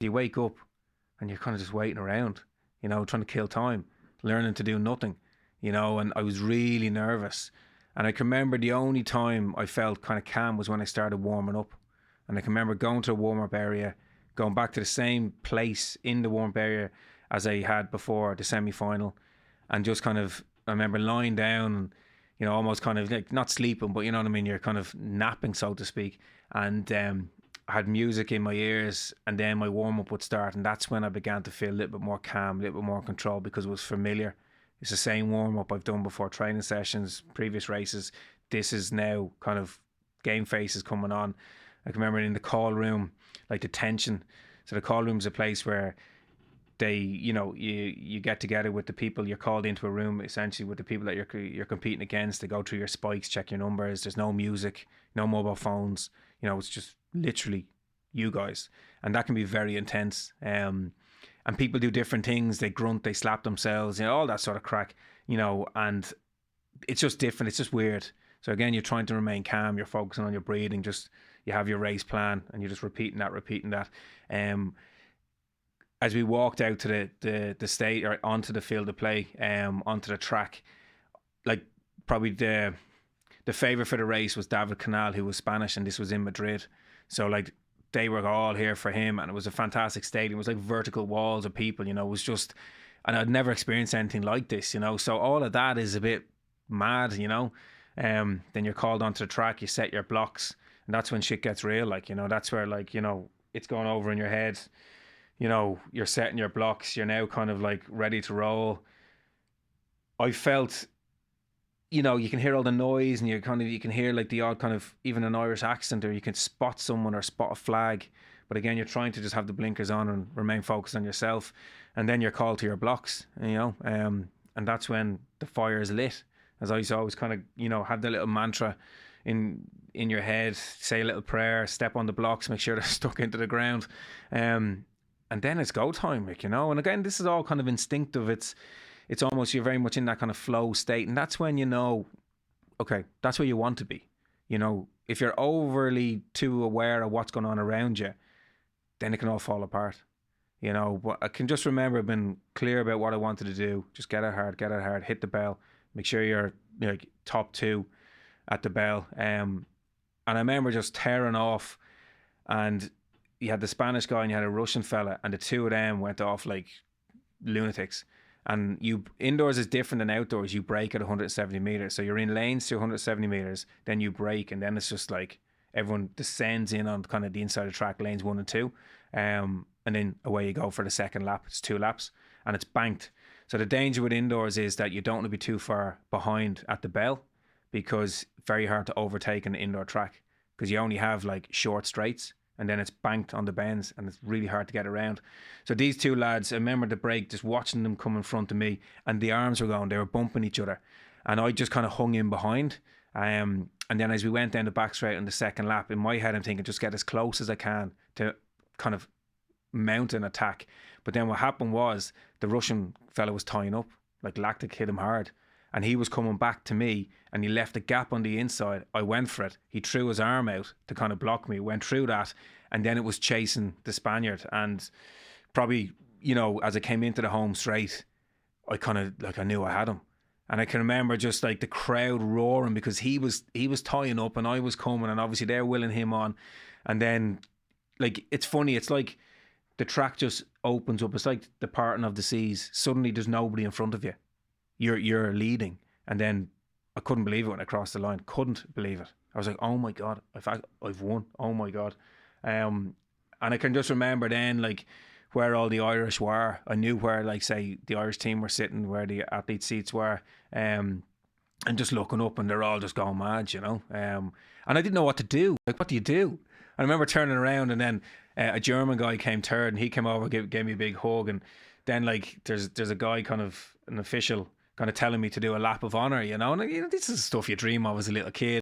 You wake up and you're kind of just waiting around, trying to kill time, learning to do nothing, and I was really nervous. And I can remember the only time I felt kind of calm was when I started warming up. And I can remember going to a warm up area, going back to the same place in the warm up area as I had before the semi final, and just kind of, I remember lying down, almost kind of like not sleeping, but you know what I mean? You're kind of napping, so to speak. And I had music in my ears, and then my warm up would start. And that's when I began to feel a little bit more calm, a little bit more control, because it was familiar. It's the same warm up I've done before training sessions, previous races. This is now kind of game faces coming on. I can remember in the call room, like the tension. So the call room is a place where they, you get together with the people. You're called into a room essentially with the people that you're competing against. They go through your spikes, check your numbers. There's no music, no mobile phones. It's just literally you guys, and that can be very intense. And people do different things. They grunt, they slap themselves, all that sort of crack. And it's just different. It's just weird. So again, you're trying to remain calm. You're focusing on your breathing. Just you have your race plan, and you're just repeating that. As we walked out to the state or onto the field of play, onto the track, like probably the favourite for the race was David Canal, who was Spanish, and this was in Madrid. So like they were all here for him, and it was a fantastic stadium. It was like vertical walls of people, it was just, and I'd never experienced anything like this, So all of that is a bit mad, Then you're called onto the track, you set your blocks, and that's when shit gets real. Like, that's where it's going over in your head. You're setting your blocks. You're now kind of like ready to roll. I felt, you can hear all the noise, and you can hear like the odd kind of even an Irish accent, or you can spot someone or spot a flag. But again, you're trying to just have the blinkers on and remain focused on yourself. And then you're called to your blocks, and that's when the fire is lit. As I always kind of, have the little mantra in your head, say a little prayer, step on the blocks, make sure they're stuck into the ground. And then it's go time, And again, this is all kind of instinctive. It's almost, you're very much in that kind of flow state. And that's when okay, that's where you want to be. If you're overly too aware of what's going on around you, then it can all fall apart. But I can just remember being clear about what I wanted to do. Just get it hard, hit the bell, make sure you're like top two at the bell. And I remember just tearing off, and you had the Spanish guy and you had a Russian fella, and the two of them went off like lunatics. And indoors is different than outdoors. You brake at 170 meters, so you're in lanes to 170 meters, then you brake, and then it's just like everyone descends in on kind of the inside of the track, lanes 1 and 2, and then away you go for the second lap. It's 2 laps, and it's banked. So the danger with indoors is that you don't want to be too far behind at the bell, because it's very hard to overtake an indoor track, because you only have like short straights, and then it's banked on the bends, and it's really hard to get around. So these two lads, I remember the break, just watching them come in front of me, and the arms were going, they were bumping each other, and I just kind of hung in behind. And then as we went down the back straight on the second lap, in my head I'm thinking, just get as close as I can to kind of mount an attack. But then what happened was the Russian fella was tying up, like lactic hit him hard, and he was coming back to me, and he left a gap on the inside. I went for it. He threw his arm out to kind of block me, went through that, and then it was chasing the Spaniard. And probably, as I came into the home straight, I kind of like, I knew I had him. And I can remember just like the crowd roaring, because he was tying up and I was coming, and obviously they're willing him on. And then like, it's funny, it's like the track just opens up. It's like the parting of the seas. Suddenly there's nobody in front of you. You're leading. And then I couldn't believe it when I crossed the line. Couldn't believe it. I was like, oh my God, I've won. Oh my God. And I can just remember then, like, where all the Irish were. I knew where, like, say, the Irish team were sitting, where the athlete seats were, and just looking up, and they're all just going mad, and I didn't know what to do. Like, what do you do? I remember turning around, and then a German guy came third, and he came over, gave me a big hug, and then like there's a guy, kind of an official, kind of telling me to do a lap of honour, and this is stuff you dream of as a little kid.